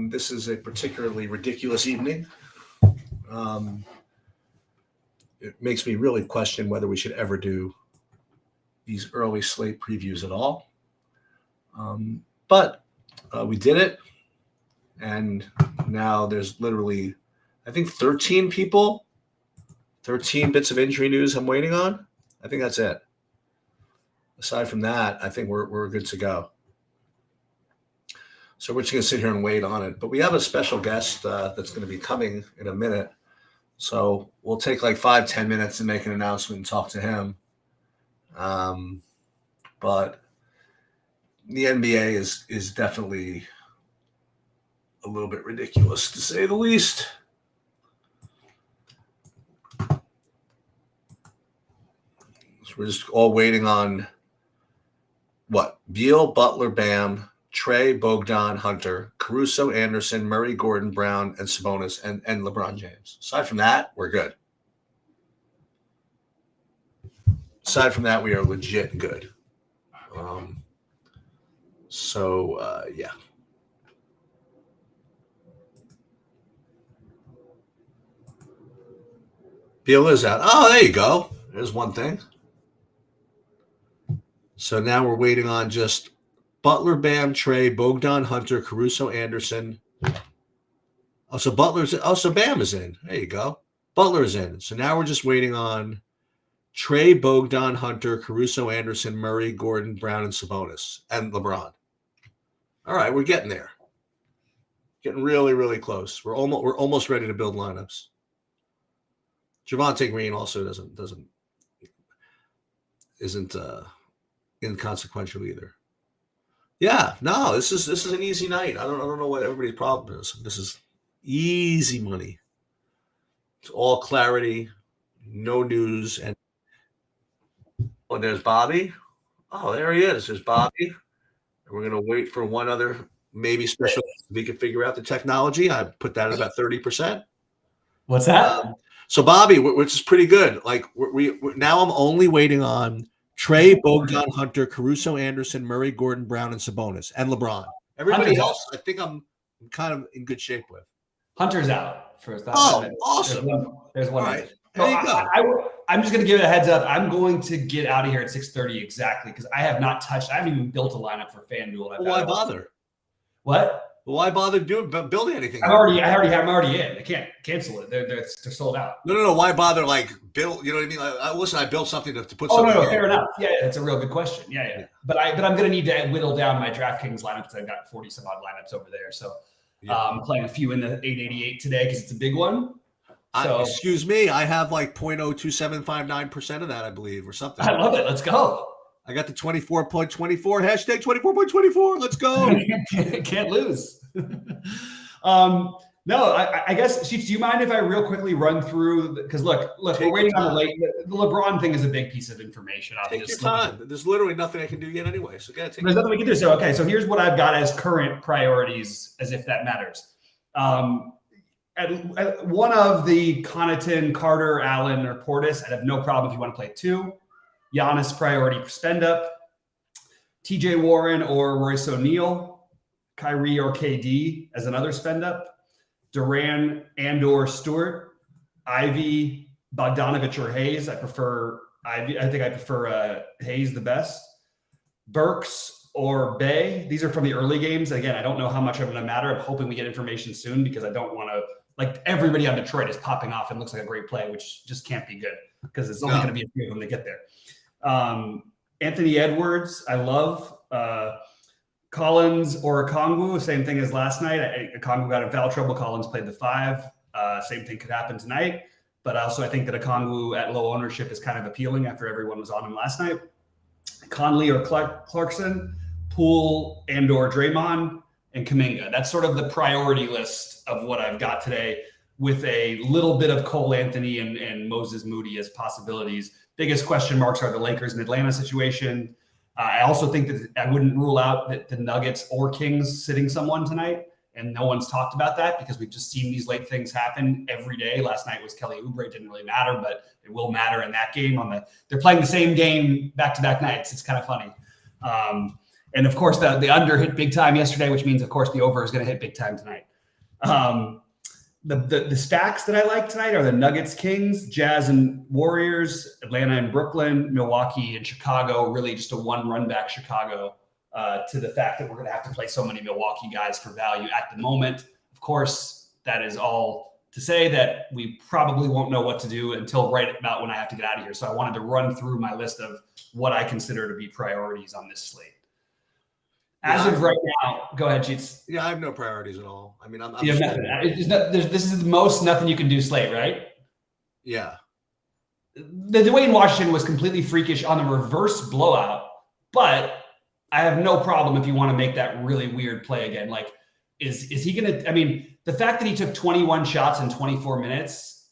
This is a particularly ridiculous evening. Um, it makes me really question whether we should ever do these early slate previews at all. But we did it, and now there's literally, I think, 13 people, 13 bits of injury news I'm waiting on. I think that's it. Aside from that, I think we're good to go. So we're just going to sit here and wait on it. But we have a special guest that's going to be coming in a minute. So we'll take like 5-10 minutes and make an announcement and talk to him. But the NBA is definitely a little bit ridiculous, to say the least. So we're just all waiting on what? Beal, Butler, Bam, Trey, Bogdan, Hunter, Caruso, Anderson, Murray, Gordon, Brown, and Sabonis, and LeBron James. Aside from that, we're good. Aside from that, we are legit good. Yeah. Beal is out. Oh, there you go. There's one thing. So now we're waiting on just Butler, Bam, Trey, Bogdan, Hunter, Caruso, Anderson. Oh, so Bam is in. There you go. Butler is in. So now we're just waiting on Trey, Bogdan, Hunter, Caruso, Anderson, Murray, Gordon, Brown, and Sabonis, and LeBron. All right, we're getting there. Getting really, really close. We're almost ready to build lineups. Javonte Green also isn't inconsequential either. Yeah, no, this is an easy night. I don't know what everybody's problem is. This is easy money. It's all clarity, no news, and there's Bobby. Oh, there he is. There's Bobby. And we're gonna wait for one other maybe special. We can figure out the technology. I put that at about 30%. What's that? So Bobby, which is pretty good. Like we now, I'm only waiting on Trey, Bogdan, Hunter, Caruso, Anderson, Murray, Gordon, Brown, and Sabonis, and LeBron. Everybody else, I think I'm kind of in good shape with. Hunter's out first. Awesome. There's one. All right. There you go. I'm just going to give it a heads up. I'm going to get out of here at 6:30 exactly because I have not touched. I haven't even built a lineup for FanDuel. Why bother? What? Why bother building anything? I'm already in. I can't cancel it. They're sold out. No. Why bother build? You know what I mean? I built something to put. Oh no, fair enough. Yeah, it's a real good question. Yeah. But I'm going to need to whittle down my DraftKings lineup because I've got 40 some odd lineups over there. So I'm playing a few in the 888 today because it's a big one. So, excuse me, I have like 0.02759% of that, I believe, or something. I love it. Let's go. I got the 24.24 hashtag 24.24. Let's go. Can't lose. No, I guess, Sheets, do you mind if I real quickly run through? Because look, we're waiting on the LeBron thing is a big piece of information. Take your time. There's literally nothing I can do yet anyway. So there's nothing we can do. So here's what I've got as current priorities, as if that matters. At one of the Connaughton, Carter, Allen, or Portis, I'd have no problem if you want to play two. Giannis priority spend up. TJ Warren or Royce O'Neal. Kyrie or KD as another spend up. Duran and or Stewart. Ivy, Bogdanovich, or Hayes. I prefer Ivy. I think I prefer Hayes the best. Burks or Bay. These are from the early games. Again, I don't know how much I'm going to matter. I'm hoping we get information soon because I don't want to. Like everybody on Detroit is popping off and looks like a great play, which just can't be good because it's only going to be a few when they get there. Anthony Edwards, I love. Collins or Okongwu, same thing as last night. Okongwu got in foul trouble. Collins played the 5. Same thing could happen tonight. But also I think that Okongwu at low ownership is kind of appealing after everyone was on him last night. Conley or Clarkson, Poole and or Draymond, and Kuminga. That's sort of the priority list of what I've got today with a little bit of Cole Anthony and Moses Moody as possibilities. Biggest question marks are the Lakers and Atlanta situation. I also think that I wouldn't rule out that the Nuggets or Kings sitting someone tonight, and no one's talked about that because we've just seen these late things happen every day. Last night was Kelly Oubre. It didn't really matter, but it will matter in that game. They're playing the same game back-to-back nights. It's kind of funny. And of course, the under hit big time yesterday, which means, of course, the over is going to hit big time tonight. The stacks that I like tonight are the Nuggets, Kings, Jazz and Warriors, Atlanta and Brooklyn, Milwaukee and Chicago. Really just a one run back Chicago to the fact that we're going to have to play so many Milwaukee guys for value at the moment. Of course, that is all to say that we probably won't know what to do until right about when I have to get out of here. So I wanted to run through my list of what I consider to be priorities on this slate. As of right now, go ahead, Cheats. Yeah, I have no priorities at all. I mean, I'm this is the most nothing you can do slate, right? Yeah. The Dwayne Washington was completely freakish on the reverse blowout, but I have no problem if you want to make that really weird play again. Like, is he going to? I mean, the fact that he took 21 shots in 24 minutes,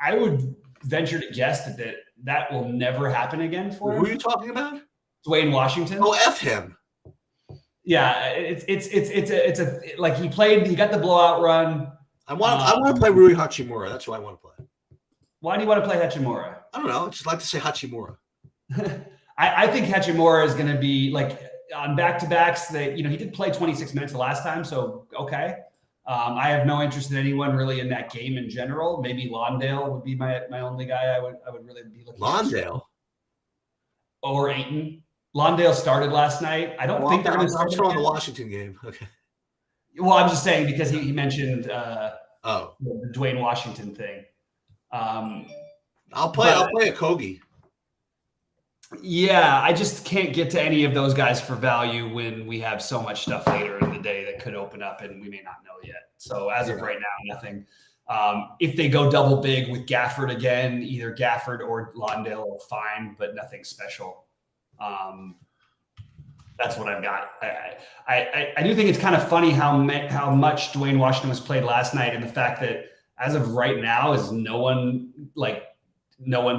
I would venture to guess that will never happen again for him. Who are you talking about? Dwayne Washington. Oh, F him. Yeah, it's a like he got the blowout run. I want to play Rui Hachimura. That's who I want to play. Why do you want to play Hachimura? I don't know. I just like to say Hachimura. I think Hachimura is going to be like on back-to-backs that, he did play 26 minutes the last time. So, okay. I have no interest in anyone really in that game in general. Maybe Lawndale would be my only guy I would really be looking Lawndale? at. Or Ayton. Lawndale started last night. I don't think they're going to start. I'm still on the Washington game. Okay. Well, I'm just saying because he mentioned the Dwayne Washington thing. I'll play a Kogi. Yeah, I just can't get to any of those guys for value when we have so much stuff later in the day that could open up and we may not know yet. So as of right now, nothing. If they go double big with Gafford again, either Gafford or Lawndale, fine, but nothing special. That's what I've got. I do think it's kind of funny how much Dwayne Washington was played last night, and the fact that as of right now is no one's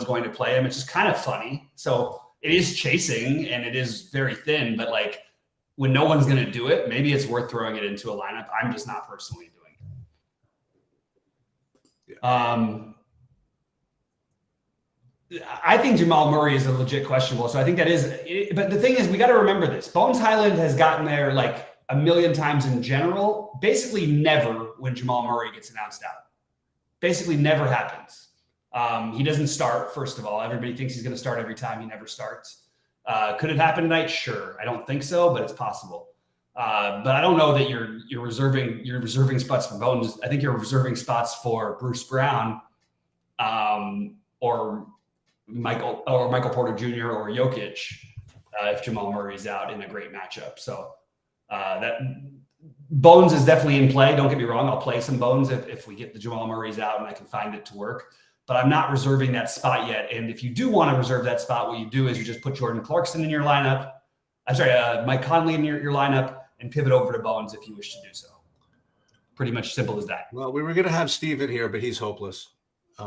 going to play him. It's just kind of funny. So it is chasing and it is very thin, but like when no one's going to do it, maybe it's worth throwing it into a lineup. I'm just not personally doing it. Yeah. I think Jamal Murray is a legit questionable. So I think that is, but the thing is, we got to remember this. Bones Highland has gotten there like a million times in general, basically never when Jamal Murray gets announced out. Basically never happens. He doesn't start, first of all. Everybody thinks he's going to start every time. He never starts. Could it happen tonight? Sure. I don't think so, but it's possible. But I don't know that you're reserving spots for Bones. I think you're reserving spots for Bruce Brown, or Michael Porter Jr. or Jokic if Jamal Murray's out in a great matchup. So that Bones is definitely in play. Don't get me wrong. I'll play some Bones if we get the Jamal Murray's out and I can find it to work. But I'm not reserving that spot yet. And if you do want to reserve that spot, what you do is you just put Jordan Clarkson in your lineup. I'm sorry, Mike Conley in your lineup and pivot over to Bones if you wish to do so. Pretty much simple as that. Well, we were going to have Steve in here, but he's hopeless.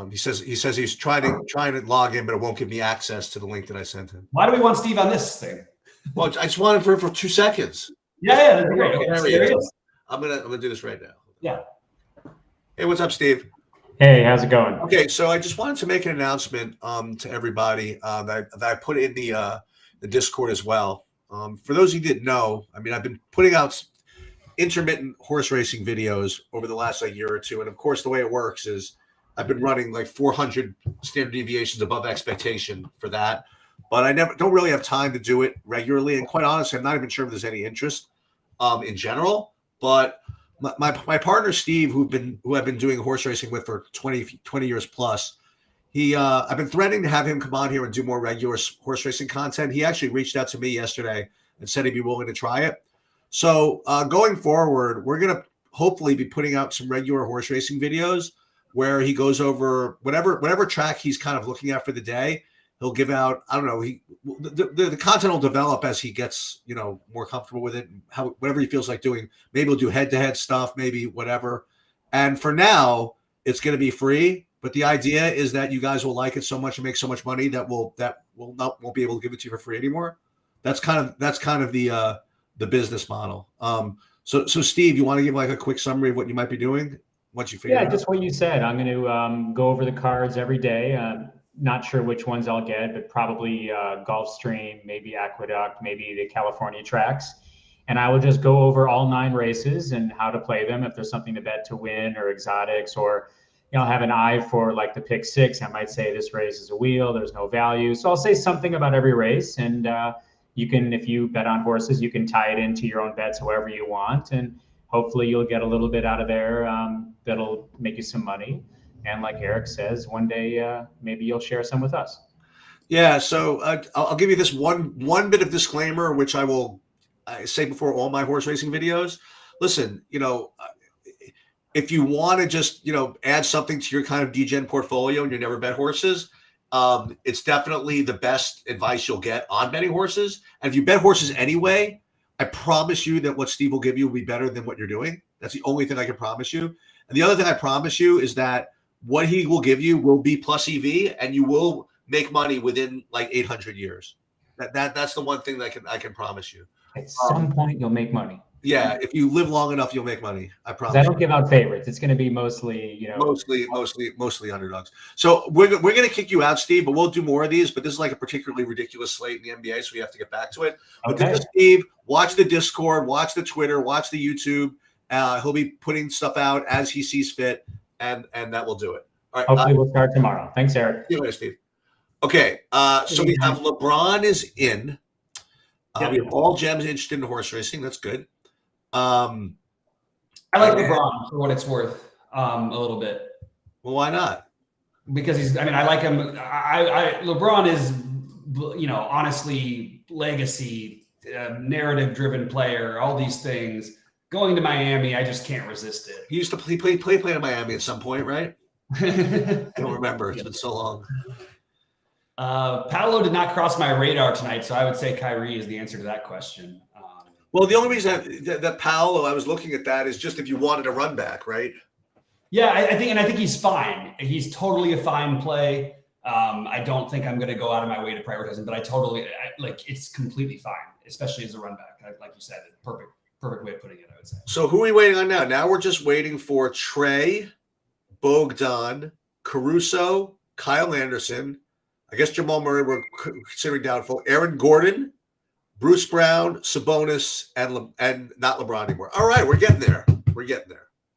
He says he's trying to log in, but it won't give me access to the link that I sent him. Why do we want Steve on this thing? Well, I just wanted for 2 seconds. Yeah, that's great. Okay, there he is. I'm gonna do this right now. Yeah. Hey, what's up, Steve? Hey, how's it going? Okay, so I just wanted to make an announcement to everybody that I put in the Discord as well. For those of you who didn't know, I mean, I've been putting out intermittent horse racing videos over the last year or two, and of course, the way it works is I've been running like 400 standard deviations above expectation for that, but I don't really have time to do it regularly. And quite honestly, I'm not even sure if there's any interest in general. But my partner Steve, who I've been doing horse racing with for 20 years plus, I've been threatening to have him come on here and do more regular horse racing content. He actually reached out to me yesterday and said he'd be willing to try it. So going forward, we're gonna hopefully be putting out some regular horse racing videos where he goes over whatever track he's kind of looking at for the day. He'll give out, I don't know, the content will develop as he gets, more comfortable with it, and whatever he feels like doing. Maybe he'll do head-to-head stuff, maybe whatever. And for now, it's going to be free. But the idea is that you guys will like it so much and make so much money that won't be able to give it to you for free anymore. That's kind of the business model. So Steve, you want to give like a quick summary of what you might be doing once you figure it out? Yeah, just what you said. I'm going to go over the cards every day. Not sure which ones I'll get, but probably Gulfstream, maybe Aqueduct, maybe the California tracks. And I will just go over all 9 races and how to play them. If there's something to bet to win or exotics, or have an eye for like the pick 6, I might say this race is a wheel, there's no value. So I'll say something about every race, and you can, if you bet on horses, you can tie it into your own bets however you want, and hopefully you'll get a little bit out of there that'll make you some money. And like Eric says, one day maybe you'll share some with us. Yeah, so I'll give you this one bit of disclaimer, which I will say before all my horse racing videos. Listen, if you want to just add something to your kind of DGen portfolio and you never bet horses, it's definitely the best advice you'll get on betting horses. And if you bet horses anyway, I promise you that what Steve will give you will be better than what you're doing. That's the only thing I can promise you. And the other thing I promise you is that what he will give you will be plus EV, and you will make money within like 800 years. That's the one thing that I can promise you. At some point, you'll make money. Yeah, if you live long enough, you'll make money. I promise. I don't give out favorites. It's going to be mostly, mostly underdogs. So we're going to kick you out, Steve, but we'll do more of these. But this is like a particularly ridiculous slate in the NBA, so we have to get back to it. But okay. Steve, watch the Discord, watch the Twitter, watch the YouTube. He'll be putting stuff out as he sees fit, and that will do it. All right. Hopefully, we'll start tomorrow. Thanks, Eric. See you later, Steve. Okay, so we have LeBron is in. We have all gems interested in horse racing. That's good. I like LeBron for what it's worth, a little bit. Well, why not? Because I like him. LeBron is, honestly, legacy, narrative-driven player, all these things. Going to Miami, I just can't resist it. He used to play in Miami at some point, right? I don't remember. It's been so long. Paolo did not cross my radar tonight, so I would say Kyrie is the answer to that question. Well, the only reason that Paolo, I was looking at that, is just if you wanted a run back, right? Yeah, I think he's fine. He's totally a fine play. I don't think I'm going to go out of my way to prioritize him, but it's completely fine, especially as a run back. Like you said, perfect way of putting it, I would say. So who are we waiting on now? Now we're just waiting for Trey, Bogdan, Caruso, Kyle Anderson. I guess Jamal Murray we're considering doubtful. Aaron Gordon, Bruce Brown, Sabonis, and not LeBron anymore. All right, we're getting there.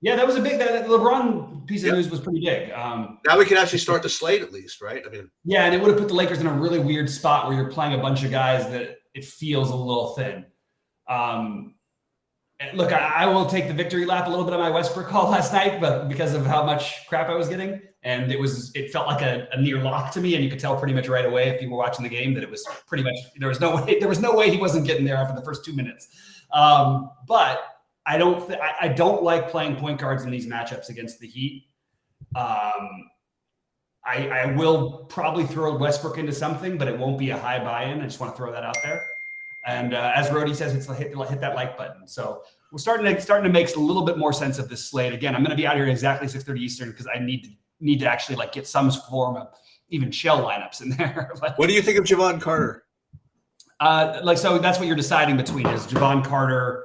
Yeah, that was a big. That LeBron piece of news was pretty big. Now we can actually start the slate at least, right? Yeah, and it would have put the Lakers in a really weird spot where you're playing a bunch of guys that it feels a little thin. Look, I will take the victory lap a little bit on my Westbrook call last night, but because of how much crap I was getting, and it felt like a near lock to me, and you could tell pretty much right away if you were watching the game that it was pretty much there was no way he wasn't getting there after the first 2 minutes. But I don't like playing point guards in these matchups against the Heat. I will probably throw Westbrook into something, but it won't be a high buy-in. I just want to throw that out there. And as Rody says, it's hit that like button. So we're starting to make a little bit more sense of this slate. Again, I'm going to be out here at exactly 6:30 Eastern because I need to actually get some form of even shell lineups in there. What do you think of Javon Carter? So that's what you're deciding between is Javon Carter,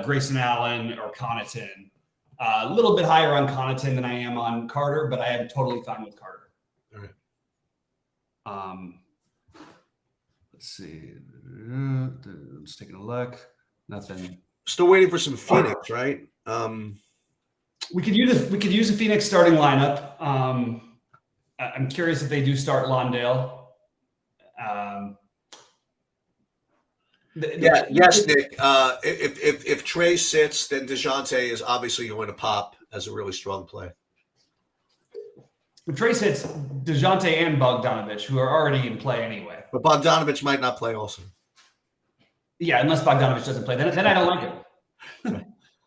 Grayson Allen, or Connaughton. A little bit higher on Connaughton than I am on Carter, but I am totally fine with Carter. All right. Let's see. I'm just taking a look. Nothing. Still waiting for some Phoenix, right? We could use a Phoenix starting lineup. I'm curious if they do start Londale. Yes, Nick. If Trey sits, then DeJounte is obviously going to pop as a really strong play. When Trey sits, DeJounte and Bogdanovich, who are already in play anyway. But Bogdanovich might not play also. Yeah, unless Bogdanovich doesn't play. Then I don't like him.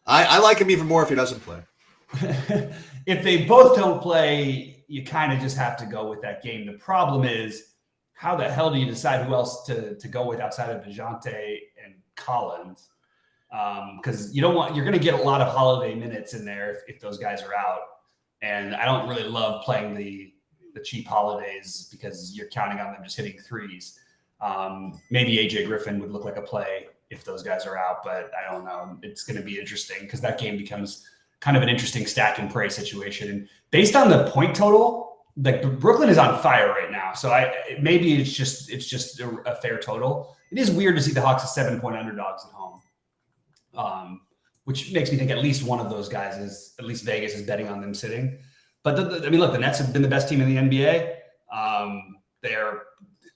I like him even more if he doesn't play. If they both don't play, you kind of just have to go with that game. The problem is, how the hell do you decide who else to go with outside of DeJounte and Collins? Because you're going to get a lot of Holiday minutes in there if those guys are out. And I don't really love playing the cheap Holidays because you're counting on them just hitting threes. Maybe AJ Griffin would look like a play if those guys are out, but I don't know. It's going to be interesting because that game becomes kind of an interesting stack and pray situation. And based on the point total, Brooklyn is on fire right now. So maybe it's just a fair total. It is weird to see the Hawks as 7-point underdogs at home. which makes me think at least one of those guys is at least Vegas is betting on them sitting. But I mean, look, the Nets have been the best team in the NBA. They're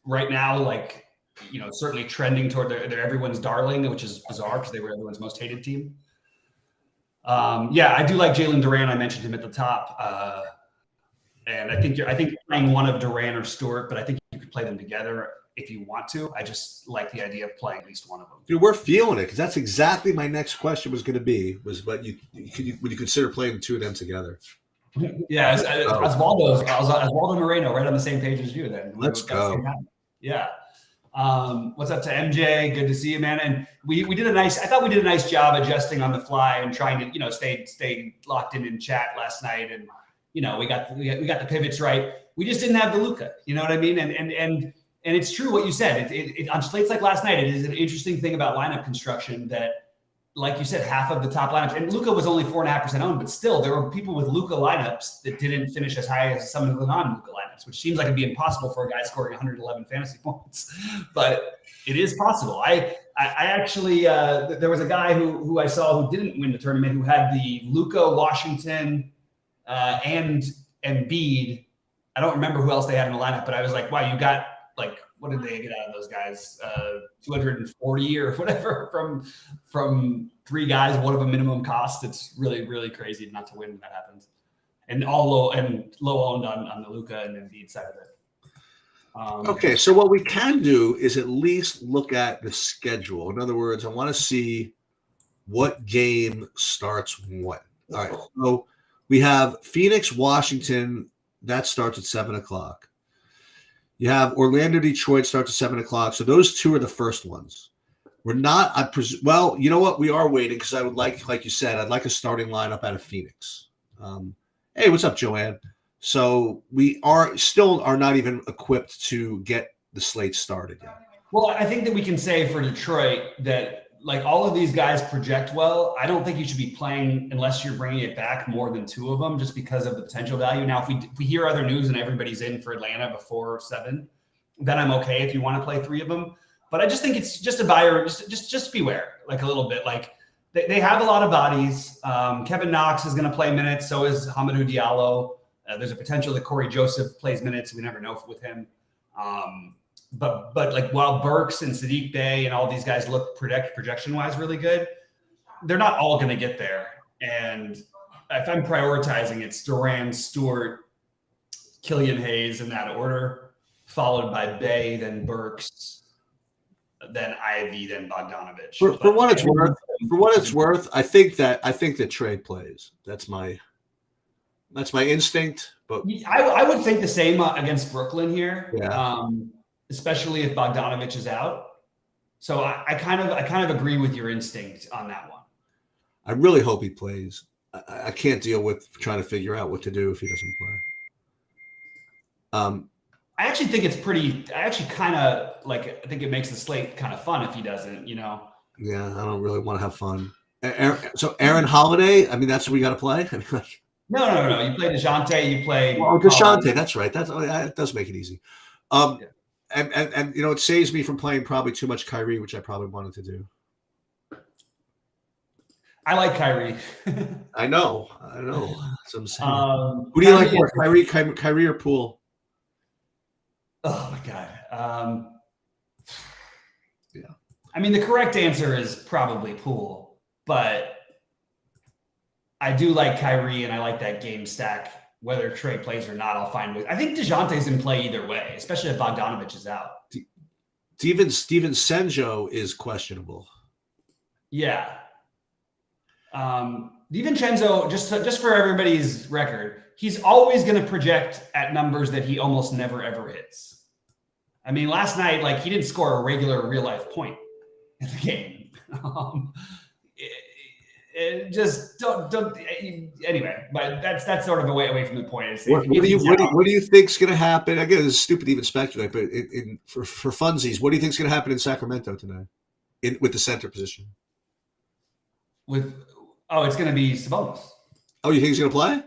right now, like, certainly trending toward they're everyone's darling, which is bizarre because they were everyone's most hated team. Yeah, I do like Jalen Duran. I mentioned him at the top, and I think playing one of Duran or Stewart, but I think you could play them together if you want to. I just like the idea of playing at least one of them. Dude, we're feeling it because that's exactly my next question was going to be would you consider playing the two of them together? Yeah, Osvaldo Moreno, right on the same page as you. Then let's go. Yeah. What's up to MJ? Good to see you, man. And I thought we did a nice job adjusting on the fly and trying to, stay locked in chat last night. And, we got the pivots right. We just didn't have the Luka, you know what I mean? And it's true what you said. It on slates like last night, it is an interesting thing about lineup construction that, like you said, half of the top lineups, and Luka was only 4.5% owned, but still there were people with Luka lineups that didn't finish as high as some of the non-Luka lineups, which seems like it'd be impossible for a guy scoring 111 fantasy points, but it is possible. I actually, there was a guy who I saw who didn't win the tournament who had the Luka, Washington, and Embiid. I don't remember who else they had in the lineup, but I was like, wow, you got like, what did they get out of those guys? 240 or whatever from three guys, one of a minimum cost. It's really, really crazy not to win when that happens. And low owned on the Luka and Embiid side of it. Okay, so what we can do is at least look at the schedule. In other words, I want to see what game starts when. All right, so we have Phoenix, Washington. That starts at 7:00. You have Orlando, Detroit starts at 7:00. So those two are the first ones. We're not, well, you know what? We are waiting because I would like you said, I'd like a starting lineup out of Phoenix. Hey, what's up, Joanne? So we are not even equipped to get the slate started yet. Well, I think that we can say for Detroit that like all of these guys project well. I don't think you should be playing unless you're bringing it back more than two of them, just because of the potential value. Now, if we hear other news and everybody's in for Atlanta before 7, then I'm okay if you want to play 3 of them. But I just think it's just a buyer. Just beware, like a little bit. Like they have a lot of bodies. Kevin Knox is going to play minutes. So is Hamidou Diallo. There's a potential that Corey Joseph plays minutes. We never know with him. But like while Burks and Sadiq Bey and all these guys look projection wise really good, they're not all going to get there. And if I'm prioritizing, it's Duran, Stewart, Killian Hayes in that order, followed by Bey, then Burks, then Ivy, then Bogdanovich. For what it's worth, I think that Trey plays. That's my instinct. But I would think the same against Brooklyn here. Yeah. Especially if Bogdanovich is out. So I kind of agree with your instinct on that one. I really hope he plays. I can't deal with trying to figure out what to do if he doesn't play. I actually think it's I think it makes the slate kind of fun if he doesn't, Yeah, I don't really want to have fun. So Aaron Holiday, I mean, that's what we got to play? I mean, like, No. You play DeJounte, you play DeJounte, that's right. That does make it easy. Yeah. And it saves me from playing probably too much Kyrie, which I probably wanted to do. I like Kyrie. I know. That's what I'm saying. Who do you like more, Kyrie or Poole? Oh my God. Yeah. I mean, the correct answer is probably Poole, but I do like Kyrie and I like that game stack. Whether Trey plays or not, I'll find with. I think DeJounte's in play either way, especially if Bogdanovich is out. Steven Senjo is questionable. Yeah. DiVincenzo, just for everybody's record, he's always going to project at numbers that he almost never, ever hits. I mean, last night, like, he didn't score a regular real-life point in the game. Just don't anyway, but that's sort of a way away from the point. What do you think's going to happen? Again, it's stupid to even speculate, but for funsies, what do you think's going to happen in Sacramento tonight with the center position? It's going to be Sabonis. Oh, you think he's going to play?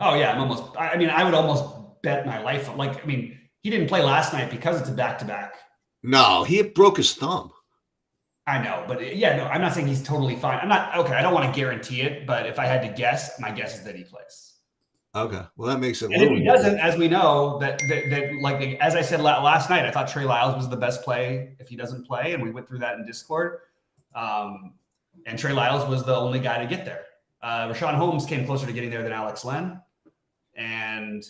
Oh yeah, I would almost bet my life. Like, I mean, he didn't play last night because it's a back-to-back. No, he broke his thumb. I know, but yeah, no, I'm not saying he's totally fine. I'm not okay. I don't want to guarantee it, but if I had to guess, my guess is that he plays. Okay, well that makes it. And if he doesn't, as we know, that like as I said last night, I thought Trey Lyles was the best play if he doesn't play, and we went through that in Discord. And Trey Lyles was the only guy to get there. Rashawn Holmes came closer to getting there than Alex Len, and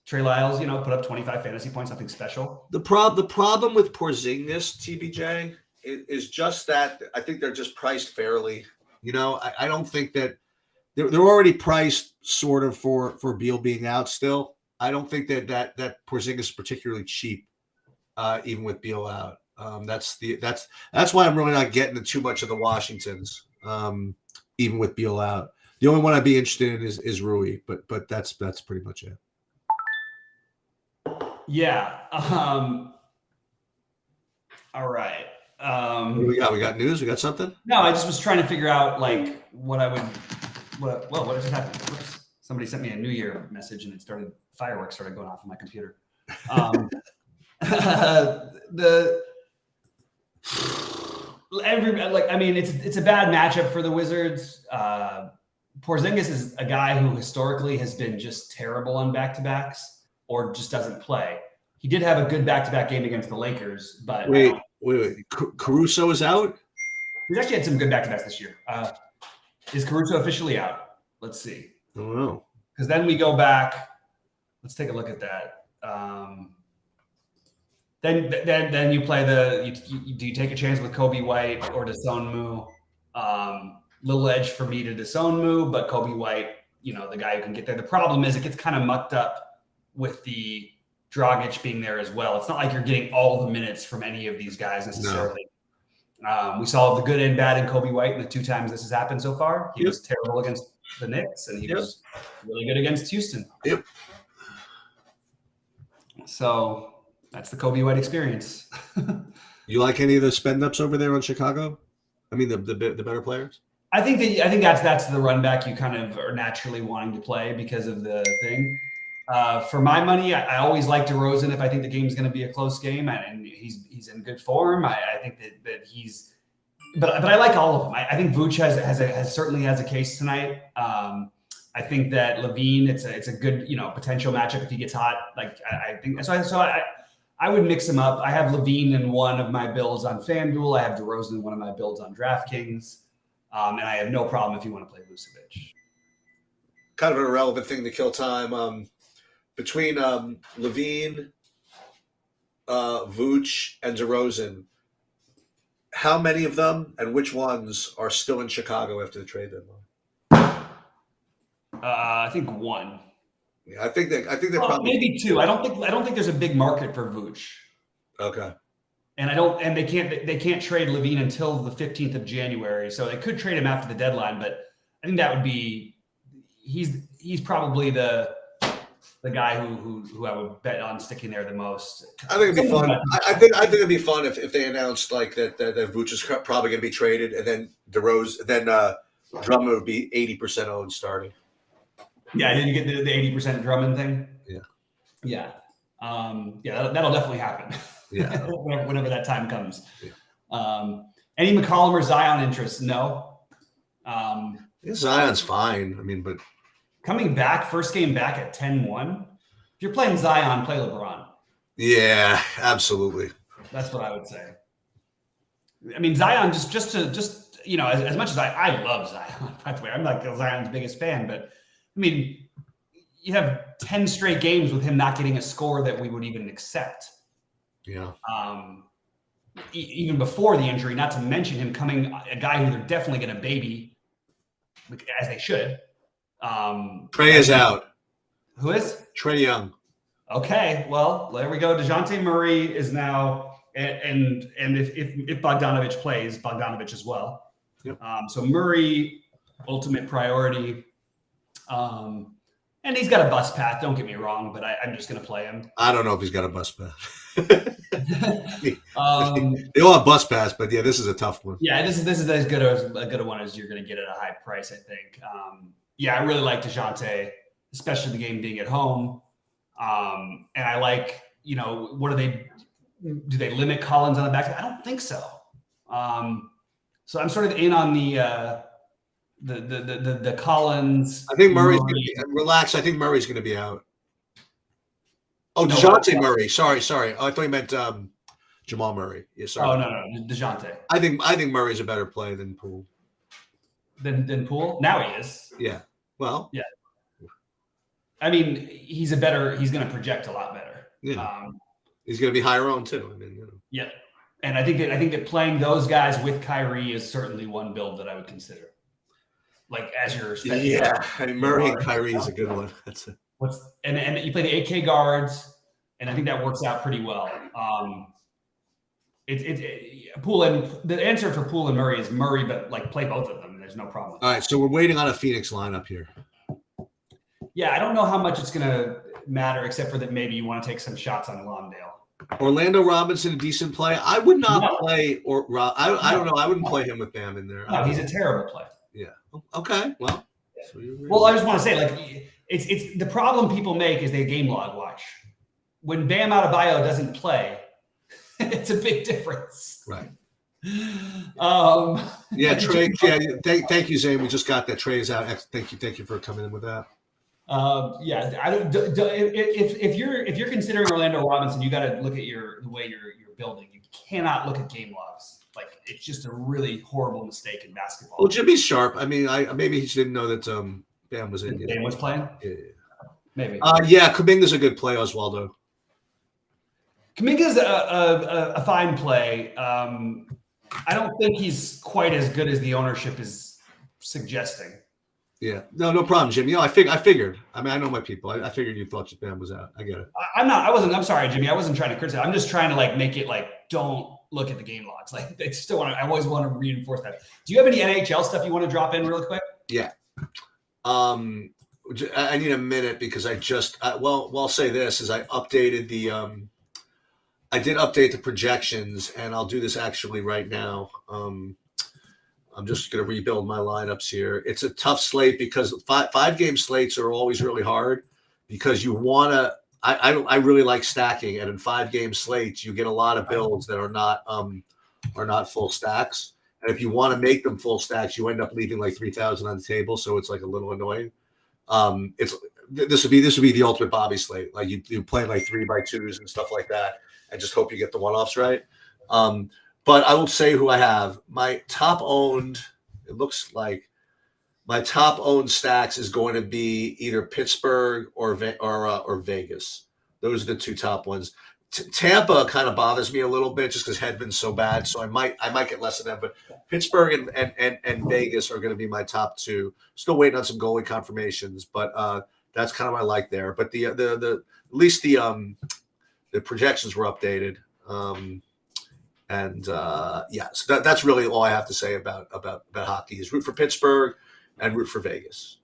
Trey Lyles, put up 25 fantasy points, nothing special. The problem with Porzingis, TBJ, is just that I think they're just priced fairly. I don't think that they're already priced sort of for Beal being out still. I don't think that Porzingis is particularly cheap, even with Beal out. That's why I'm really not getting too much of the Washingtons, even with Beal out. The only one I'd be interested in is Rui, but that's pretty much it. Yeah. All right. What do we got? We got news? We got something? No, I just was trying to figure out like what just happened? Whoops. Somebody sent me a New Year message and fireworks started going off on my computer. It's a bad matchup for the Wizards. Porzingis is a guy who historically has been just terrible on back-to-backs or just doesn't play. He did have a good back-to-back game against the Lakers, but wait. Caruso is out? He's actually had some good back-to-backs this year. Is Caruso officially out? Let's see. I don't know. Because then we go back. Let's take a look at that. Then you play do you take a chance with Kobe White or Desonmu? Little edge for me to Desonmu, but Kobe White, the guy who can get there. The problem is it gets kind of mucked up with the Dragic being there as well. It's not like you're getting all the minutes from any of these guys necessarily. No. We saw the good and bad in Kobe White in the 2 times this has happened so far. He was terrible against the Knicks, and he was really good against Houston. Yep. So that's the Kobe White experience. You like any of the spend ups over there on Chicago? I mean, the better players. I think that's the run back you kind of are naturally wanting to play because of the thing. For my money, I always like DeRozan if I think the game's going to be a close game, and he's in good form. I think that he's, but I like all of them. I think Vooch certainly has a case tonight. I think that Levine, it's a good potential matchup if he gets hot. Like I think so. I would mix them up. I have Levine in one of my builds on FanDuel. I have DeRozan in one of my builds on DraftKings, and I have no problem if you want to play Vucevic. Kind of an irrelevant thing to kill time. Between Levine, Vooch, and DeRozan, how many of them and which ones are still in Chicago after the trade deadline? I think one. Yeah, I think they're probably maybe 2. I don't think there's a big market for Vooch. Okay. And they can't trade Levine until the 15th of January, so they could trade him after the deadline. But I think that would be he's probably the guy who I would bet on sticking there the most. I think it'd be fun. I think it'd be fun if they announced like that Vooch is probably going to be traded, and then Drummond would be 80% owned starting. Yeah, did you get the 80% Drummond thing? Yeah. That'll definitely happen. Yeah, whenever that time comes. Yeah. Any McCollum or Zion interest? No. Zion's fine. I mean, but coming back, first game back at 10-1. If you're playing Zion, play LeBron. Yeah, absolutely. That's what I would say. I mean, Zion just as much as I love Zion, by the way, I'm like Zion's biggest fan, but I mean, you have 10 straight games with him not getting a score that we would even accept. Yeah. Even before the injury, not to mention him coming a guy who they're definitely going to baby, as they should. Trey is out. Who is? Trae Young. Okay, well, there we go. DeJounte Murray is now, and if Bogdanovich plays, Bogdanovich as well. Yep. So Murray, ultimate priority. And he's got a bus path. Don't get me wrong, but I'm just going to play him. I don't know if he's got a bus path. They all have bus pass, but yeah, this is a tough one. Yeah, this is as good a one as you're going to get at a high price, I think. I really like DeJounte, especially the game being at home. And I like, what do they limit Collins on the back? I don't think so. So I'm sort of in on the Collins. I think Murray's going to be relax. I think Murray's going to be out. Oh, No, DeJounte Murray. Sorry. Oh, I thought you meant Jamal Murray. Yeah, sorry. Oh no, DeJounte. I think Murray's a better play than Poole. Than Poole? Now he is. Yeah. Well. Yeah. I mean, he's going to project a lot better. Yeah. He's going to be higher owned too. I mean, Yeah. And I think that playing those guys with Kyrie is certainly one build that I would consider. Like as your I mean, Murray and Kyrie is a good one. That's it. And you play the 8K guards, and I think that works out pretty well. Poole and the answer for Poole and Murray is Murray, but like play both of them. There's no problem. All right, so we're waiting on a Phoenix lineup here. Yeah, I don't know how much it's going to matter, except for that maybe you want to take some shots on Lawndale. Orlando Robinson, a decent play. I would not play I don't know. I wouldn't play him with Bam in there. No, he's a terrible play. Yeah. Okay. Well. Well, I just want to say, like, it's the problem people make is they game log watch. When Bam Adebayo doesn't play, it's a big difference. Right. Yeah, Trey. Yeah. Thank you, Zane. We just got that. Trey is out. Thank you for coming in with that. Yeah, I don't. If you're considering Orlando Robinson, you got to look at the way you're building. You cannot look at game logs. Like it's just a really horrible mistake in basketball. Well, Jimmy's sharp. I mean, maybe he just didn't know that Bam was in. Bam was playing. Yeah. Maybe. Yeah, Kuminga's a good play, Oswaldo. Kuminga's a fine play. I don't think he's quite as good as the ownership is suggesting. Yeah, no problem, Jimmy. I figured. I mean, I know my people. I figured you thought Bam was out. I get it. I'm sorry, Jimmy. I wasn't trying to criticize. I'm just trying to like make it like don't look at the game logs. Like I still want to. I always want to reinforce that. Do you have any NHL stuff you want to drop in real quick? Yeah. I need a minute because I'll say this is I updated I did update the projections, and I'll do this actually right now. I'm just going to rebuild my lineups here. It's a tough slate because five-game slates are always really hard because you want to. I really like stacking, and in 5-game slates, you get a lot of builds that are not full stacks. And if you want to make them full stacks, you end up leaving like 3,000 on the table, so it's like a little annoying. This would be the ultimate Bobby slate. Like you play like 3x2s and stuff like that, and just hope you get the one-offs right. But I will say who I have. My top owned, it looks like my top owned stacks is going to be either Pittsburgh or Vegas. Those are the two top ones. Tampa kind of bothers me a little bit just because Hedman's so bad. So I might get less of them. But Pittsburgh and Vegas are going to be my top two. Still waiting on some goalie confirmations, but that's kind of my like there. But the at least the projections were updated. So that's really all I have to say about hockey is root for Pittsburgh and root for Vegas.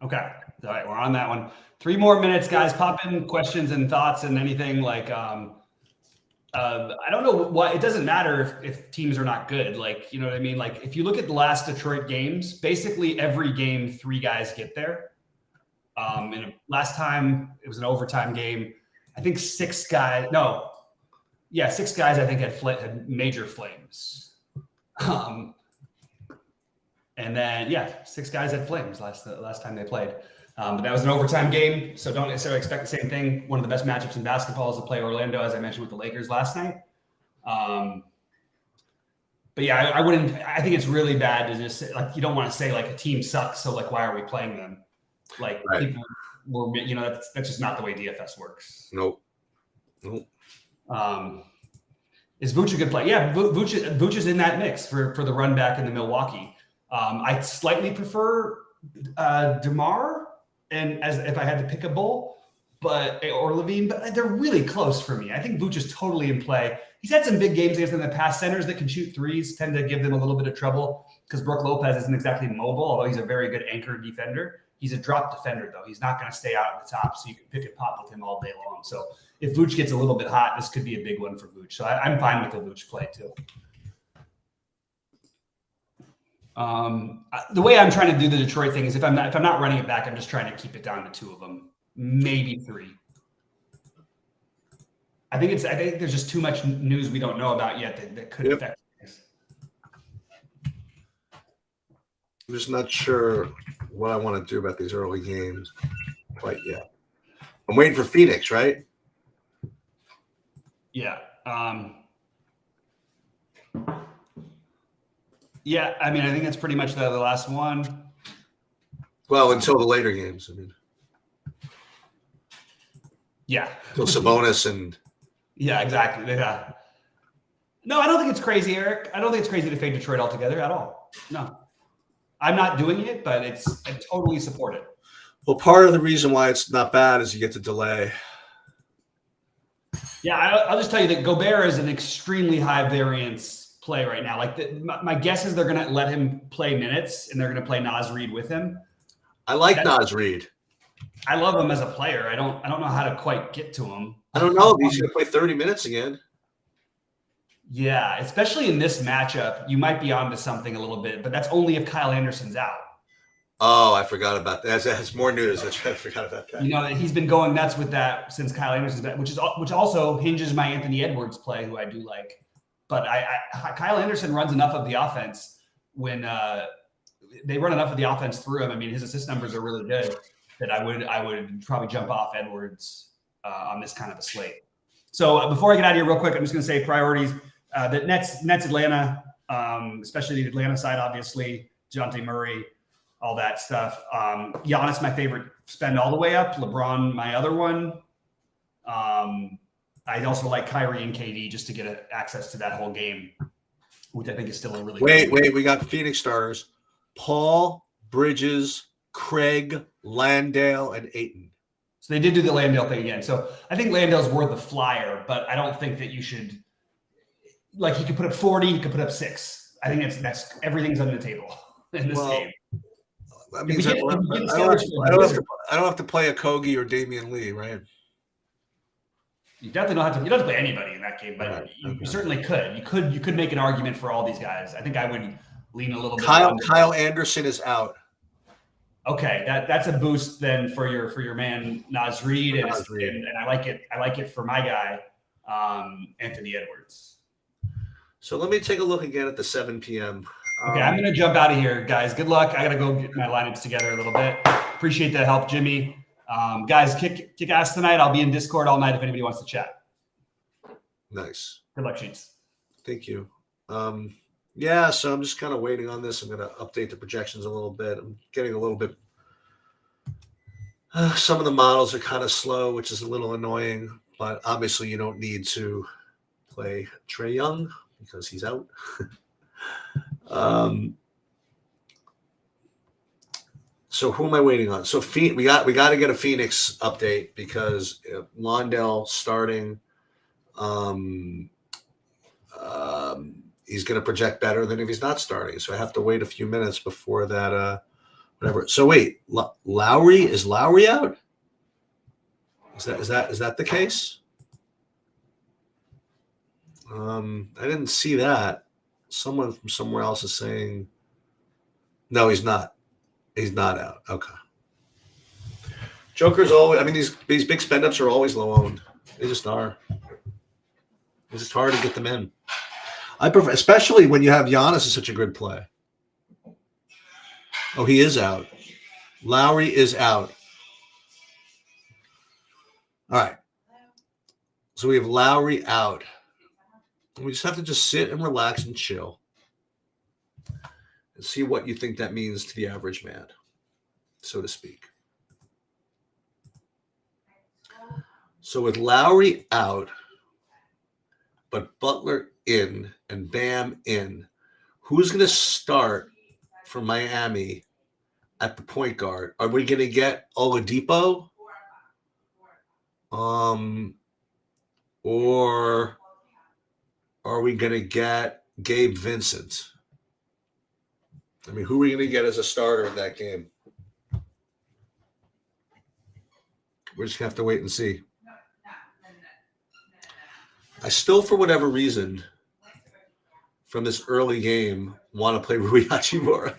Okay. All right. We're on that one. 3 more minutes, guys. Pop in questions and thoughts and anything like, I don't know why it doesn't matter if teams are not good. Like, you know what I mean? Like if you look at the last Detroit games, basically every game, 3 guys get there. And last time it was an overtime game. I think 6 guys I think had major flames. And then 6 guys had flames last time they played. But that was an overtime game, so don't necessarily expect the same thing. One of the best matchups in basketball is to play Orlando, as I mentioned with the Lakers last night. But yeah, I wouldn't. I think it's really bad to just say, like, you don't want to say like a team sucks, so like why are we playing them? Like right. People were, that's just not the way DFS works. Nope. Is Vooch a good play? Yeah, Vooch is in that mix for the run back in the Milwaukee. I slightly prefer DeMar. And as if I had to pick a bull, or Levine, but they're really close for me. I think Vooch is totally in play. He's had some big games against them in the past. Centers that can shoot threes tend to give them a little bit of trouble because Brook Lopez isn't exactly mobile, although he's a very good anchor defender. He's a drop defender, though. He's not going to stay out at the top, so you can pick and pop with him all day long. So if Vooch gets a little bit hot, this could be a big one for Vooch. So I'm fine with the Vooch play, too. The way I'm trying to do the Detroit thing is if I'm not running it back, I'm just trying to keep it down to 2 of them, maybe 3. I think there's just too much news we don't know about yet that could affect things. I'm just not sure what I want to do about these early games quite yet. I'm waiting for Phoenix, right? Yeah. Yeah, I mean, I think that's pretty much the last one. Well, until the later games. I mean, yeah. Until Sabonis and. Yeah, exactly. Yeah. No, I don't think it's crazy, Eric. I don't think it's crazy to fade Detroit altogether at all. No. I'm not doing it, but I totally support it. Well, part of the reason why it's not bad is you get to delay. Yeah, I'll just tell you that Gobert is an extremely high variance play right now. Like my guess is they're going to let him play minutes and they're going to play Naz Reid with him. I like Naz Reid. I love him as a player. I don't know how to quite get to him. I don't know if he's going to play 30 minutes again. Yeah, especially in this matchup, you might be onto something a little bit, but that's only if Kyle Anderson's out. Oh, I forgot about that. That's more news. I forgot about that. You know, he's been going nuts with that since Kyle Anderson's back, which also hinges my Anthony Edwards play, who I do like. But Kyle Anderson runs enough of the offense when they run enough of the offense through him. I mean, his assist numbers are really good that I would probably jump off Edwards on this kind of a slate. So before I get out of here real quick, I'm just going to say priorities. The Nets Atlanta, especially the Atlanta side, obviously, DeJounte Murray, all that stuff. Giannis, my favorite, spend all the way up. LeBron, my other one. I also like Kyrie and KD just to get access to that whole game, which I think is still a really Wait. We got Phoenix starters. Paul, Bridges, Craig, Landale, and Ayton. So they did do the Landale thing again. So I think Landale's worth the flyer, but I don't think that you should – like he could put up 40, he could put up 6. I think that's everything's on the table in this game. That means I don't have to play a Kogi or Damian Lee, right? You definitely don't have to. You don't have to play anybody in that game, but you certainly could. You could make an argument for all these guys. I think I would lean a little bit. Kyle Anderson is out. Okay, that's a boost then for your man Naz Reid, and I like it. I like it for my guy Anthony Edwards. So let me take a look again at the 7 p.m. Okay, I'm going to jump out of here, guys. Good luck. I got to go get my lineups together a little bit. Appreciate the help, Jimmy. Guys, kick ass tonight. I'll be in Discord all night if anybody wants to chat. Nice. Good luck, Sheets. Thank you. Yeah, so I'm just kind of waiting on this. I'm going to update the projections a little bit. I'm getting a little bit some of the models are kind of slow, which is a little annoying, but obviously you don't need to play Trae Young because he's out. So who am I waiting on? So we got to get a Phoenix update because Landale starting, he's going to project better than if he's not starting. So I have to wait a few minutes before that. Whatever. So wait, Lowry out? Is that the case? I didn't see that. Someone from somewhere else is saying, no, he's not. He's not out. Okay. Joker's always. I mean, these big spend ups are always low owned. They just are. It's just hard to get them in. I prefer, especially when you have Giannis is such a good play. Oh, he is out. Lowry is out. All right. So we have Lowry out. We just have to just sit and relax and chill and see what you think that means to the average man, so to speak. So with Lowry out, but Butler in and Bam in, who's going to start for Miami at the point guard? Are we going to get Oladipo? Or are we going to get Gabe Vincent? I mean, who are we going to get as a starter in that game? We're just going to have to wait and see. I still, for whatever reason, from this early game, want to play Rui Hachimura.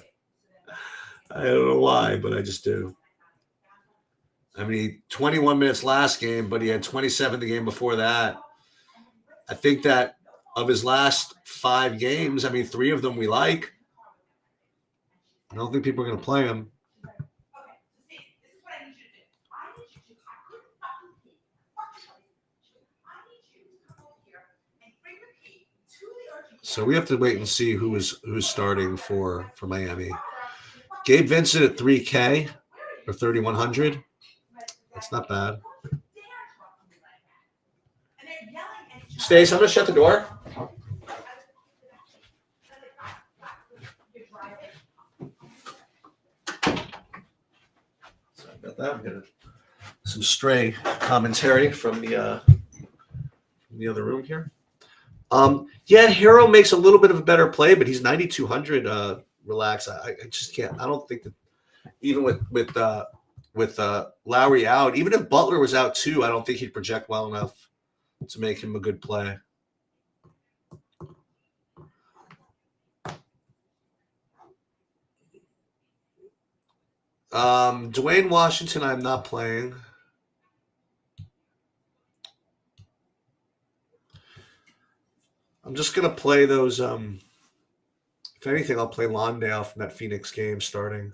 I don't know why, but I just do. I mean, 21 minutes last game, but he had 27 the game before that. I think that of his last 5 games, I mean, 3 of them we like. I don't think people are going to play him. So we have to wait and see who's starting for Miami. Gabe Vincent at 3K or 3,100. That's not bad. Stace, I'm going to shut the door. Sorry about that. I'm getting some stray commentary from the other room here. Yeah, Hero makes a little bit of a better play, but he's 9,200. Relax. I just can't. I don't think that even with Lowry out, even if Butler was out too, I don't think he'd project well enough to make him a good play. Dwayne Washington, I'm not playing. I'm just gonna play those. If anything, I'll play Londale from that Phoenix game starting.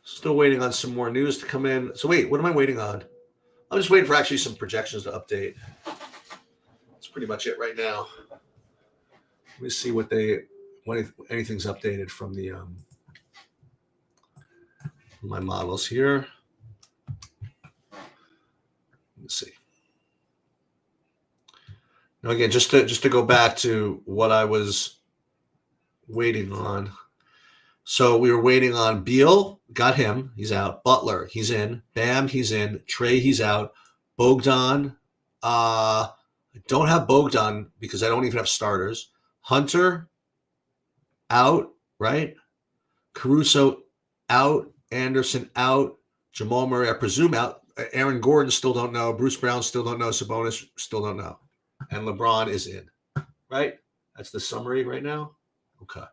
Still waiting on some more news to come in. So wait, what am I waiting on? I'm just waiting for actually some projections to update. That's pretty much it right now. Let me see when anything's updated from the my models here. Let's see. Now again, just to go back to what I was waiting on. So we were waiting on Beal, got him, he's out. Butler, he's in. Bam, he's in. Trey, he's out. Bogdan, I don't have Bogdan because I don't even have starters. Hunter, out, right? Caruso, out. Anderson, out. Jamal Murray, I presume, out. Aaron Gordon, still don't know. Bruce Brown, still don't know. Sabonis, still don't know. And LeBron is in, right? That's the summary right now? Okay.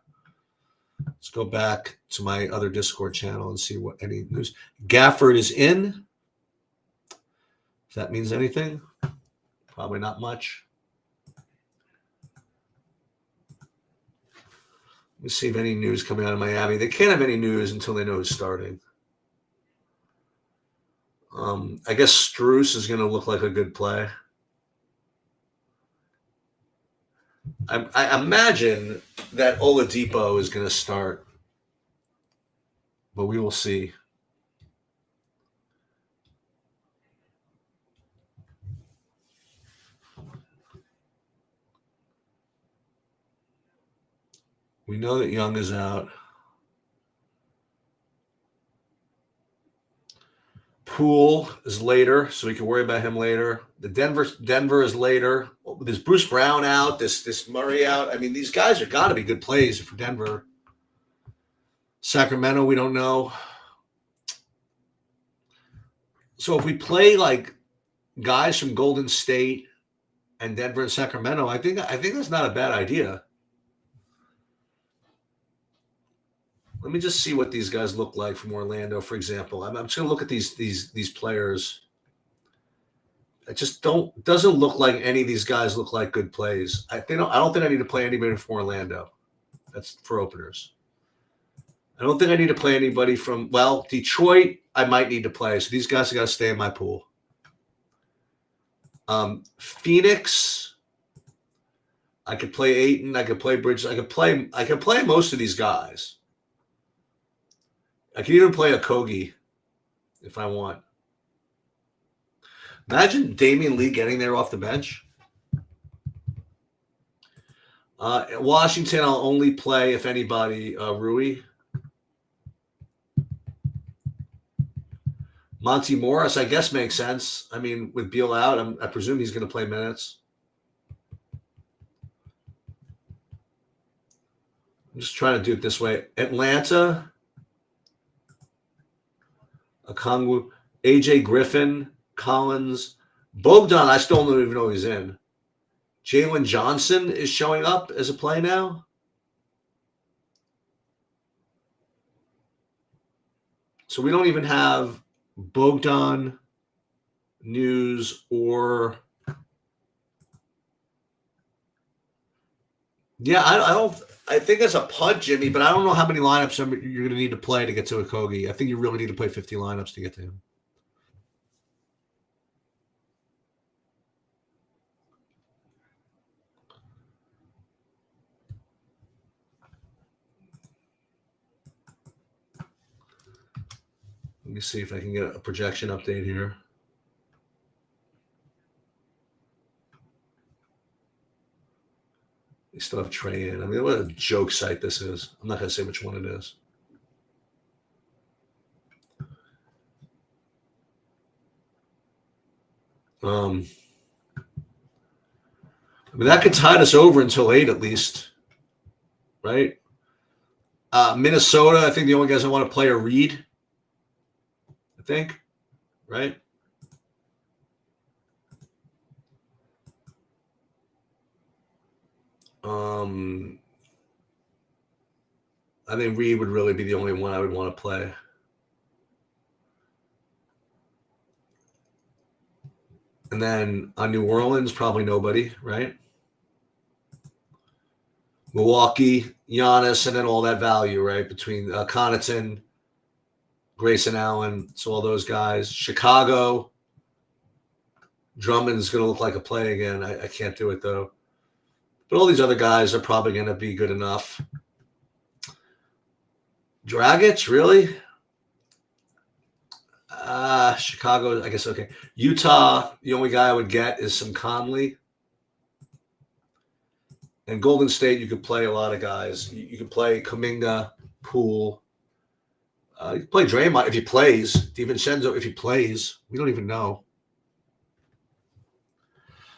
Let's go back to my other Discord channel and see what any news. Gafford is in. If that means anything, probably not much. Let me see if any news coming out of Miami. They can't have any news until they know who's starting. I guess Strus is going to look like a good play. I imagine that Oladipo is going to start, but we will see. We know that Young is out. Poole is later, so we can worry about him later. The Denver is later. There's Bruce Brown out. This Murray out. I mean, these guys are got to be good plays for Denver. Sacramento, we don't know. So if we play like guys from Golden State and Denver and Sacramento, I think that's not a bad idea. Let me just see what these guys look like from Orlando, for example. I'm just going to look at these players. It just doesn't look like any of these guys look like good plays. I don't think I need to play anybody from Orlando. That's for openers. I don't think I need to play anybody from Detroit. I might need to play. So these guys have got to stay in my pool. Phoenix. I could play Ayton. I could play Bridges. I could play most of these guys. I can even play a Kogi if I want. Imagine Damian Lee getting there off the bench. Washington, I'll only play, if anybody, Rui. Monty Morris, I guess, makes sense. I mean, with Beal out, I presume he's going to play minutes. I'm just trying to do it this way. Atlanta. Okongwu, AJ Griffin, Collins, Bogdan, I still don't even know he's in. Jalen Johnson is showing up as a play now. So we don't even have Bogdan, News, or yeah, I don't. I think it's a punt, Jimmy, but I don't know how many lineups you're going to need to play to get to Okogie. I think you really need to play 50 lineups to get to him. Let me see if I can get a projection update here. They still have Trey in. I mean, what a joke site this is. I'm not going to say which one it is. I mean, that could tide us over until 8 at least, right? Minnesota, I think the only guys I want to play are Reed, I think, right? I think Reed would really be the only one I would want to play. And then on New Orleans, probably nobody, right? Milwaukee, Giannis, and then all that value, right? Between Connaughton, Grayson Allen, so all those guys. Chicago, Drummond's going to look like a play again. I can't do it, though. But all these other guys are probably going to be good enough. Dragic, really? Chicago, I guess, okay. Utah, the only guy I would get is some Conley. And Golden State, you could play a lot of guys. You could play Kuminga, Poole. You could play Draymond if he plays. DiVincenzo if he plays. We don't even know.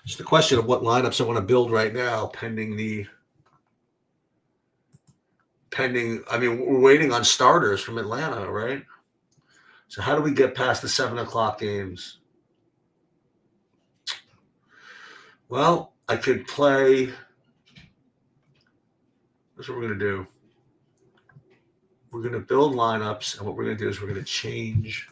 It's the question of what lineups I want to build right now, pending. I mean, we're waiting on starters from Atlanta, right? So how do we get past the 7 o'clock games? Well, I could play. That's what we're going to do. We're going to build lineups, and what we're going to do is we're going to change.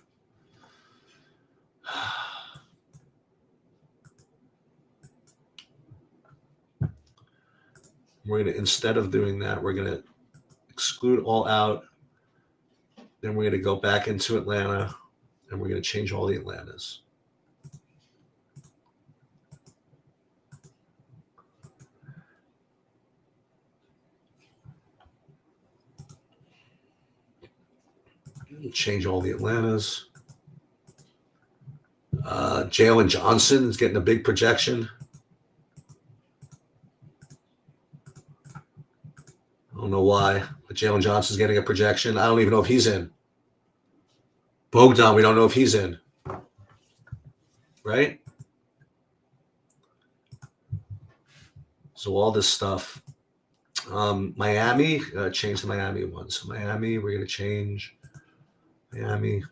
We're going to, instead of doing that, we're going to exclude all out. Then we're going to go back into Atlanta, and we're going to change all the Atlantas. Change all the Atlantas. Jalen Johnson is getting a big projection. I don't know why, but Jalen Johnson's getting a projection. I don't even know if he's in. Bogdan, we don't know if he's in. Right? So all this stuff. Miami, change the Miami one. So Miami, we're going to change Miami.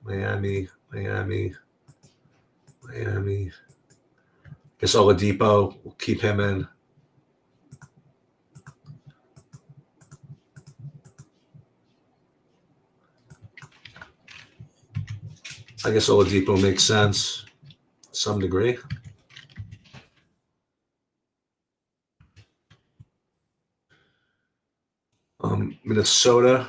Guess Oladipo, we'll keep him in. I guess Oladipo makes sense to some degree. Minnesota.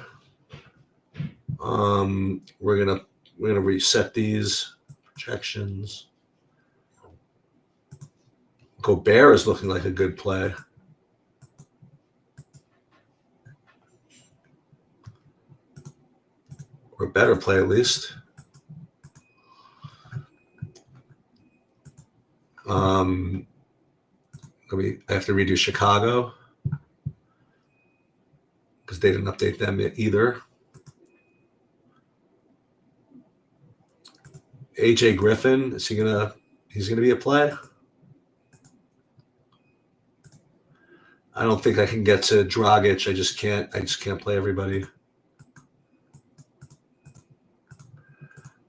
We're gonna reset these projections. Gobert is looking like a good play. Or a better play, at least. I have to redo Chicago because they didn't update them either. AJ Griffin, he's gonna be a play? I don't think I can get to Dragic. I just can't play everybody.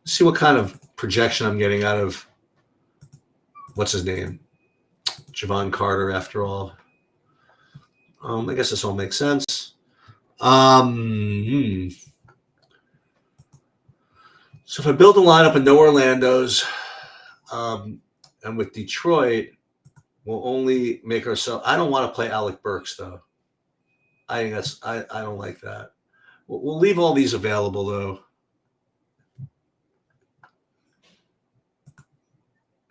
See what kind of projection I'm getting out of what's his name? Javon Carter, after all. I guess this all makes sense. So So if I build a lineup and no Orlando's, and with Detroit, we'll only make ourselves. I don't want to play Alec Burks though. I think that's I don't like that. We'll leave all these available though.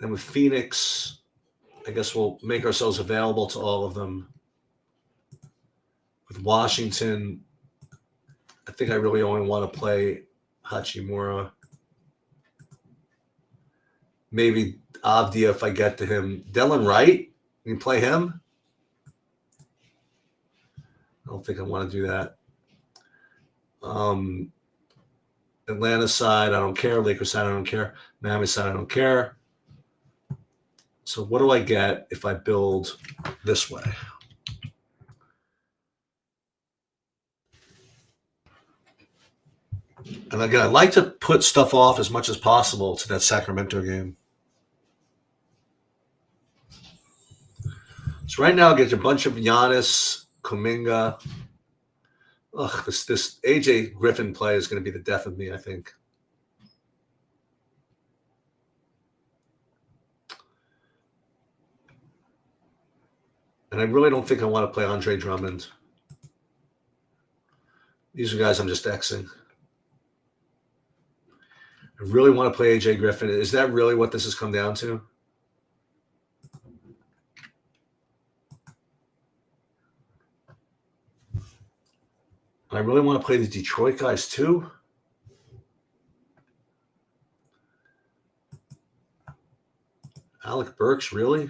And with Phoenix, I guess we'll make ourselves available to all of them. With Washington, I think I really only want to play Hachimura. Maybe Avdia if I get to him. Dylan Wright, you can play him? I don't think I want to do that. Atlanta side, I don't care. Lakers side, I don't care. Miami side, I don't care. So what do I get if I build this way? And again, I like to put stuff off as much as possible to that Sacramento game. So right now, I get a bunch of Giannis, Kuminga. Ugh, this AJ Griffin play is going to be the death of me, I think. And I really don't think I want to play Andre Drummond. These are guys I'm just Xing. I really want to play AJ Griffin. Is that really what this has come down to? I really want to play the Detroit guys too. Alec Burks, really?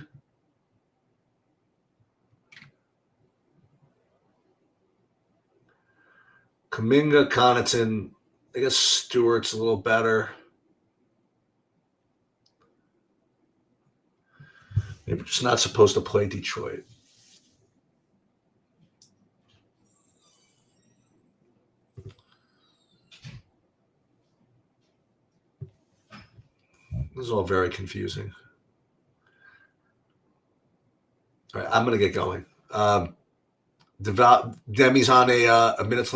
Kuminga, Connaughton. I guess Stewart's a little better. Maybe we're just not supposed to play Detroit. This is all very confusing. All right, I'm going to get going. Demi's on a minute.